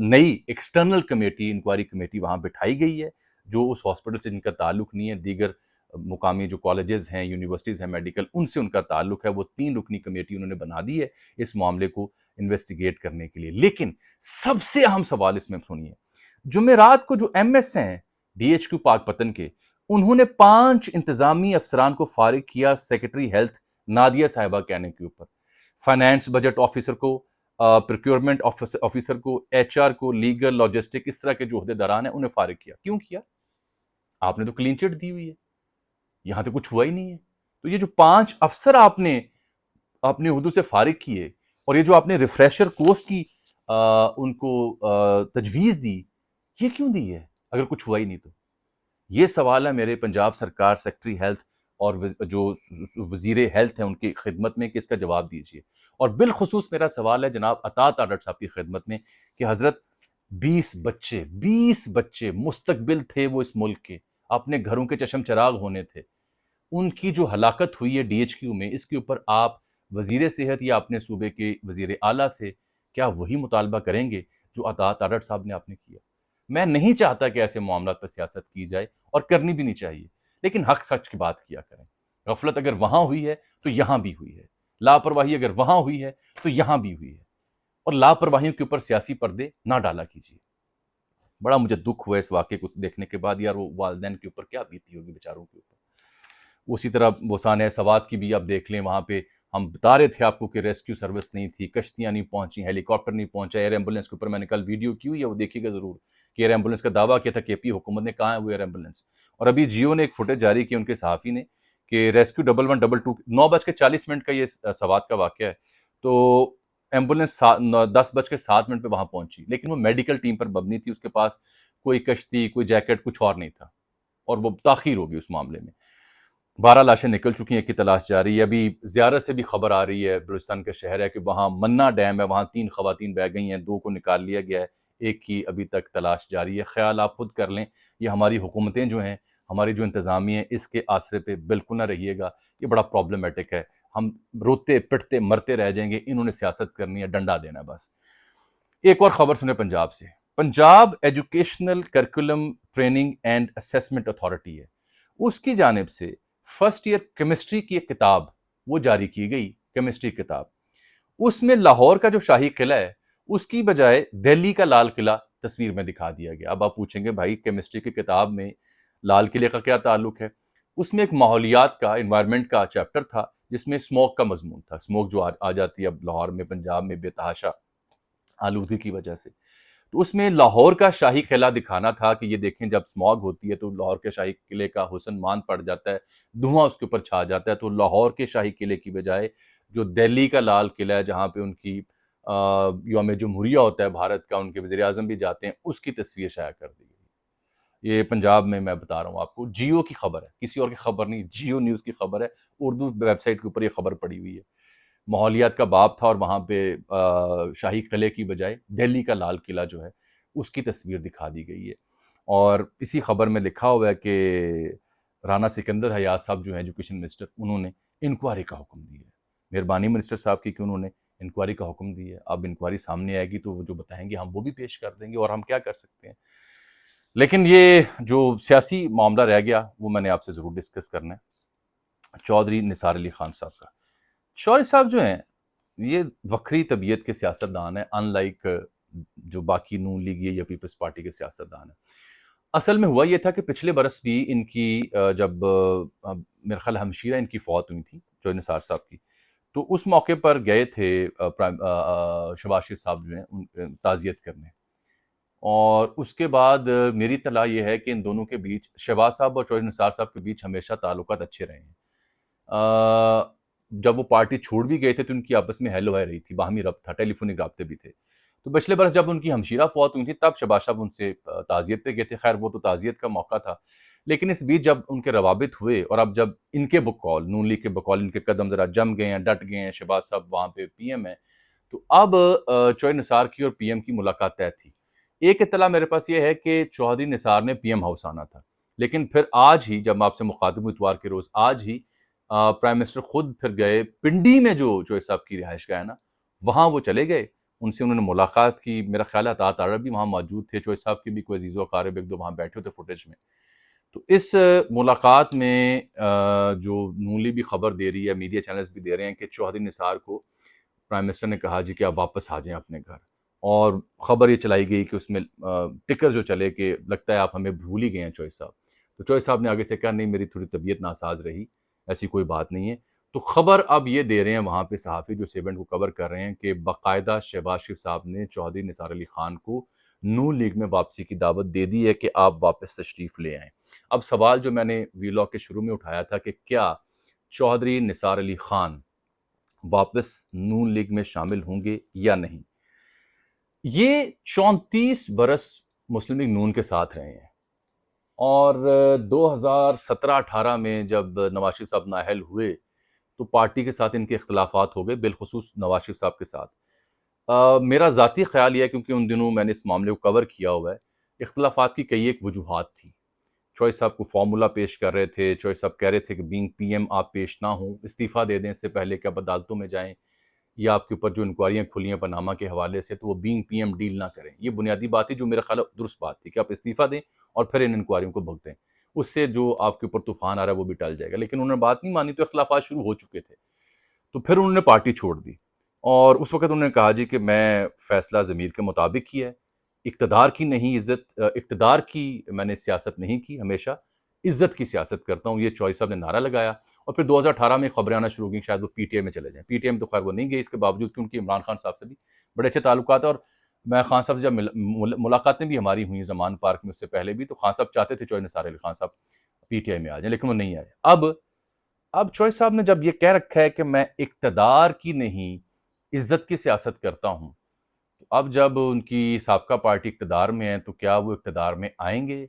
نئی external committee inquiry committee وہاں بٹھائی گئی ہے جو اس ہاسپٹل سے جن کا تعلق نہیں ہے، دیگر مقامی جو کالجز ہیں، یونیورسٹیز ہیں میڈیکل، ان سے ان کا تعلق ہے، وہ 3 رکنی کمیٹی انہوں نے بنا دی ہے اس معاملے کو انویسٹیگیٹ کرنے کے لیے۔ لیکن سب سے اہم سوال اس میں سنیے، جمعرات کو جو ایم ایس ہیں ڈی ایچ کیو پاک پتن کے، انہوں نے 5 انتظامی افسران کو فارغ کیا سیکرٹری ہیلتھ نادیہ صاحبہ کہنے کے اوپر، فائنانس بجٹ آفیسر کو، پروکیورمنٹ آفیسر کو، ایچ آر کو، لیگل، لاجسٹک، اس طرح کے جو عہدے داران ہیں انہیں فارغ کیا۔ کیوں کیا؟ آپ نے تو کلین چٹ دی ہوئی ہے، یہاں تو کچھ ہوا ہی نہیں ہے۔ تو یہ جو 5 افسر آپ نے اپنے عہدوں سے فارغ کیے، اور یہ جو آپ نے ریفریشر کورس کی ان کو تجویز دی، یہ کیوں دی ہے اگر کچھ ہوا ہی نہیں تو؟ یہ سوال ہے میرے پنجاب سرکار سیکرٹری ہیلتھ اور جو وزیر ہیلتھ ہیں ان کی خدمت میں کہ اس کا جواب دیجیے۔ اور بالخصوص میرا سوال ہے جناب عطا ڈاکٹر صاحب کی خدمت میں کہ حضرت 20 بچے مستقبل تھے وہ اس ملک کے، اپنے گھروں کے چشم چراغ ہونے تھے، ان کی جو ہلاکت ہوئی ہے ڈی ایچ کیو میں، اس کے اوپر آپ وزیر صحت یا اپنے صوبے کے وزیر اعلیٰ سے کیا وہی مطالبہ کریں گے جو عطا ڈاکٹر صاحب نے آپ نے کیا؟ میں نہیں چاہتا کہ ایسے معاملات پر سیاست کی جائے، اور کرنی بھی نہیں چاہیے، لیکن حق سچ کی بات کیا کریں۔ غفلت اگر وہاں ہوئی ہے تو یہاں بھی ہوئی ہے، لاپرواہی اگر وہاں ہوئی ہے تو یہاں بھی ہوئی ہے، اور لاپرواہیوں کے اوپر سیاسی پردے نہ ڈالا کیجیے۔ بڑا مجھے دکھ ہوا اس واقعے کو دیکھنے کے بعد، یار وہ والدین کے اوپر کیا بیتی ہوگی بیچاروں کے اوپر۔ اسی طرح وہ سانحہ سوات کی بھی آپ دیکھ لیں، وہاں پہ ہم بتا رہے تھے آپ کو کہ ریسکیو سروس نہیں تھی، کشتیاں نہیں پہنچی، ہیلی کاپٹر نہیں پہنچا، ایئر ایمبولینس کے اوپر میں نے کل ویڈیو کی ہوئی ہے، وہ دیکھیے گا ضرور کہ ایئر ایمبولینس کا دعویٰ کیا تھا کے پی حکومت نے، کہاں ہے وہ ایئر ایمبولینس؟ اور ابھی جیو نے ایک فوٹیج جاری کی ان کے صحافی نے کہ ریسکیو 1122 9:40 کا یہ سوات کا واقعہ ہے، تو ایمبولینس 10:07 پہ وہاں پہنچی، لیکن وہ میڈیکل ٹیم پر مبنی تھی، اس کے پاس کوئی کشتی، کوئی جیکٹ، کچھ اور نہیں تھا، اور وہ تاخیر ہوگی اس معاملے میں۔ 12 لاشیں نکل چکی ہیں، ایک کی تلاش جاری ہے۔ ابھی زیارت سے بھی خبر آ رہی ہے، بلوچستان کا شہر ہے، کہ وہاں منا ڈیم ہے، وہاں 3 خواتین بہ گئی ہیں، 2 کو نکال لیا گیا ہے، ایک کی ابھی تک تلاش جاری ہے۔ خیال آپ خود کر لیں، یہ ہماری حکومتیں جو ہیں، ہماری جو انتظامیہ ہیں، اس کے آسرے پہ بالکل نہ رہیے گا، یہ بڑا پرابلمٹک ہے۔ ہم روتے پٹتے مرتے رہ جائیں گے، انہوں نے سیاست کرنی ہے، ڈنڈا دینا ہے بس۔ ایک اور خبر سنیں پنجاب سے، Punjab educational curriculum training and assessment authority ہے، اس کی جانب سے فرسٹ ایئر کیمسٹری کی ایک کتاب وہ جاری کی گئی، کیمسٹری کتاب، اس میں لاہور کا جو شاہی قلعہ ہے اس کی بجائے دہلی کا لال قلعہ تصویر میں دکھا دیا گیا۔ اب آپ پوچھیں گے بھائی کیمسٹری کی کتاب میں لال قلعے کا کیا تعلق ہے؟ اس میں ایک ماحولیات کا، انوائرمنٹ کا چیپٹر تھا جس میں اسموک کا مضمون تھا، اسموک جو آ جاتی ہے اب لاہور میں، پنجاب میں بے تحاشا آلودگی کی وجہ سے، تو اس میں لاہور کا شاہی قلعہ دکھانا تھا کہ یہ دیکھیں جب اسموگ ہوتی ہے تو لاہور کے شاہی قلعے کا حسن مان پڑ جاتا ہے، دھواں اس کے اوپر چھا جاتا ہے، تو لاہور کے شاہی قلعے کی بجائے جو دہلی کا لال قلعہ ہے جہاں پہ ان کی یوم جمہوریہ ہوتا ہے بھارت کا، ان کے وزیر اعظم بھی جاتے ہیں، اس کی تصویر شائع کر دی گئی۔ یہ پنجاب میں بتا رہا ہوں آپ کو، جیو کی خبر ہے، کسی اور کی خبر نہیں، جیو نیوز کی خبر ہے، اردو ویب سائٹ کے اوپر یہ خبر پڑی ہوئی ہے۔ ماحولیات کا باب تھا اور وہاں پہ شاہی قلعے کی بجائے دہلی کا لال قلعہ جو ہے اس کی تصویر دکھا دی گئی ہے۔ اور اسی خبر میں لکھا ہوا ہے کہ رانا سکندر حیات صاحب جو ہیں ایجوکیشن منسٹر، انہوں نے انکوائری کا حکم دیا ہے۔ مہربانی منسٹر صاحب کی کہ انہوں نے انکوائری کا حکم دیا ہے۔ اب انکوائری سامنے آئے گی تو وہ جو بتائیں گے ہم وہ بھی پیش کر دیں گے، اور ہم کیا کر سکتے ہیں۔ لیکن یہ جو سیاسی معاملہ رہ گیا وہ میں نے آپ سے ضرور ڈسکس کرنا ہے، چودھری نثار علی خان صاحب کا۔ چودھری صاحب جو ہیں یہ وکری طبیعت کے سیاستدان ہیں، ان لائک جو باقی نون لیگی یا پیپلز پارٹی کے سیاستدان ہیں۔ اصل میں ہوا یہ تھا کہ پچھلے برس بھی ان کی جب میرے خیال ہمشیرہ ان کی فوت ہوئی تھی چودھری نثار صاحب کی، تو اس موقع پر گئے تھے شہباز شریف صاحب جو ہیں تعزیت کرنے، اور اس کے بعد میری اطلاع یہ ہے کہ ان دونوں کے بیچ، شہباز صاحب اور چودھری نثار صاحب کے بیچ ہمیشہ تعلقات اچھے رہے ہیں۔ جب وہ پارٹی چھوڑ بھی گئے تھے تو ان کی آپس میں ہیلو ہائی رہی تھی، باہمی ربط تھا، ٹیلی فونک رابطے بھی تھے۔ تو پچھلے برس جب ان کی ہمشیرہ فوت ہوئی تھی تب شہباز صاحب ان سے تعزیت پہ گئے تھے، خیر وہ تو تعزیت کا موقع تھا، لیکن اس بیچ جب ان کے روابط ہوئے، اور اب جب ان کے بقول، نون لیگ کے بقول، ان کے قدم ذرا جم گئے ہیں، ڈٹ گئے ہیں، شہباز صاحب وہاں پہ پی ایم ہیں، تو اب چودھری نثار کی اور پی ایم کی ملاقات طے تھی۔ ایک اطلاع میرے پاس یہ ہے کہ چودھری نثار نے پی ایم ہاؤس آنا تھا، لیکن پھر آج ہی جب میں آپ سے مخاطب ہوں اتوار کے روز، آج ہی پرائم منسٹر خود پھر گئے پنڈی میں جو صاحب کی رہائش گاہ ہے نا، وہاں وہ چلے گئے، ان سے انہوں نے ملاقات کی، میرا خیال ہے عطاۃ عرب بھی وہاں موجود تھے، چوہے صاحب کے بھی کوئی عزیز و اقارب ایک دو وہاں بیٹھے ہوتے فوٹیج میں. تو اس ملاقات میں جو نون لیگ بھی خبر دے رہی ہے، میڈیا چینلز بھی دے رہے ہیں کہ چوہدری نثار کو پرائم منسٹر نے کہا جی کہ آپ واپس آ جائیں اپنے گھر. اور خبر یہ چلائی گئی کہ اس میں ٹکر جو چلے کہ لگتا ہے آپ ہمیں بھول ہی گئے ہیں چوہے صاحب. تو چوہے صاحب نے آگے سے کہا نہیں میری تھوڑی طبیعت ناساز رہی، ایسی کوئی بات نہیں ہے. تو خبر اب یہ دے رہے ہیں وہاں پہ صحافی جو اس ایونٹ کو کور کر رہے ہیں کہ باقاعدہ شہباز شریف صاحب نے چوہدری نثار علی خان کو نون لیگ میں واپسی کی دعوت دے دی ہے کہ آپ واپس تشریف لے آئیں. اب سوال جو میں نے ویلاگ کے شروع میں اٹھایا تھا کہ کیا چوہدری نثار علی خان واپس نون لیگ میں شامل ہوں گے یا نہیں. یہ 34 برس مسلم لیگ نون کے ساتھ رہے ہیں، اور 2017-18 میں جب نواز شریف صاحب نااہل ہوئے تو پارٹی کے ساتھ ان کے اختلافات ہو گئے، بالخصوص نواز شریف صاحب کے ساتھ. میرا ذاتی خیال یہ ہے کیونکہ ان دنوں میں نے اس معاملے کو کور کیا ہوا ہے، اختلافات کی کئی ایک وجوہات تھیں. چوہے صاحب کو فارمولا پیش کر رہے تھے، چوہے صاحب کہہ رہے تھے کہ بینگ پی ایم آپ پیش نہ ہوں، استعفیٰ دے دیں اس سے پہلے کہ آپ عدالتوں میں جائیں، یا آپ کے اوپر جو انکوائریاں کھلی ہیں پاناما کے حوالے سے تو وہ بینگ پی ایم ڈیل نہ کریں. یہ بنیادی بات تھی جو میرا خیال ہے درست بات تھی کہ آپ استعفیٰ دیں اور پھر ان انکوائریوں کو بھگتیں، اس سے جو آپ کے اوپر طوفان آ رہا ہے وہ بھی ٹل جائے گا. لیکن انہوں نے بات نہیں مانی تو اختلافات شروع ہو چکے تھے. تو پھر انہوں نے پارٹی چھوڑ دی، اور اس وقت انہوں نے کہا جی کہ میں فیصلہ ضمیر کے مطابق کیا ہے، اقتدار کی نہیں عزت، اقتدار کی میں نے سیاست نہیں کی، ہمیشہ عزت کی سیاست کرتا ہوں. یہ چوہے صاحب نے نعرہ لگایا، اور پھر 2018 میں خبریں آنا شروع ہوئیں شاید وہ پی ٹی آئی میں چلے جائیں. پی ٹی آئی میں تو خیر وہ نہیں گئے، اس کے باوجود کہ ان کی عمران خان صاحب سے بھی بڑے اچھے تعلقات ہیں. اور میں خان صاحب سے جب ملاقاتیں بھی ہماری ہوئیں زمان پارک میں، اس سے پہلے بھی، تو خان صاحب چاہتے تھے چوہے نثار علی خان صاحب پی ٹی آئی میں آ جائیں، لیکن وہ نہیں آئے. اب چوہے صاحب نے جب یہ کہہ رکھا ہے کہ میں اقتدار کی نہیں عزت کی سیاست کرتا ہوں، تو اب جب ان کی سابقہ پارٹی اقتدار میں ہے تو کیا وہ اقتدار میں آئیں گے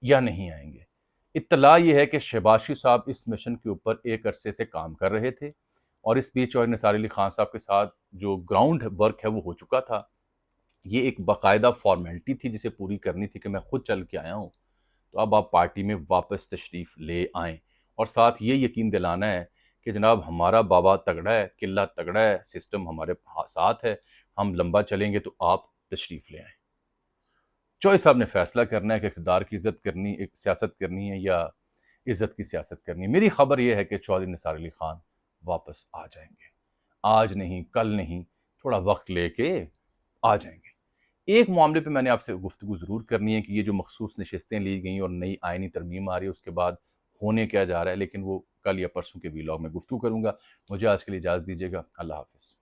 یا نہیں آئیں گے. اطلاع یہ ہے کہ شہباز شریف صاحب اس مشن کے اوپر ایک عرصے سے کام کر رہے تھے، اور اس بیچ چوہدری نثار علی خان صاحب کے ساتھ جو گراؤنڈ ورک ہے وہ ہو چکا تھا. یہ ایک باقاعدہ فارمیلٹی تھی جسے پوری کرنی تھی کہ میں خود چل کے آیا ہوں، تو اب آپ پارٹی میں واپس تشریف لے آئیں. اور ساتھ یہ یقین دلانا ہے کہ جناب ہمارا بابا تگڑا ہے، قلعہ تگڑا ہے، سسٹم ہمارے ساتھ ہے، ہم لمبا چلیں گے تو آپ تشریف لے آئیں. چوہے صاحب نے فیصلہ کرنا ہے کہ اقتدار کی عزت کرنی، ایک سیاست کرنی ہے یا عزت کی سیاست کرنی ہے. میری خبر یہ ہے کہ چوہدری نثار علی خان واپس آ جائیں گے، آج نہیں کل نہیں، تھوڑا وقت لے کے آ جائیں گے. ایک معاملے پہ میں نے آپ سے گفتگو ضرور کرنی ہے کہ یہ جو مخصوص نشستیں لی گئیں اور نئی آئینی ترمیم آ رہی ہے اس کے بعد ہونے کیا جا رہا ہے، لیکن وہ کل یا پرسوں کے ویلاگ میں گفتگو کروں گا. مجھے آج کے لیے اجازت دیجیے گا. اللہ حافظ.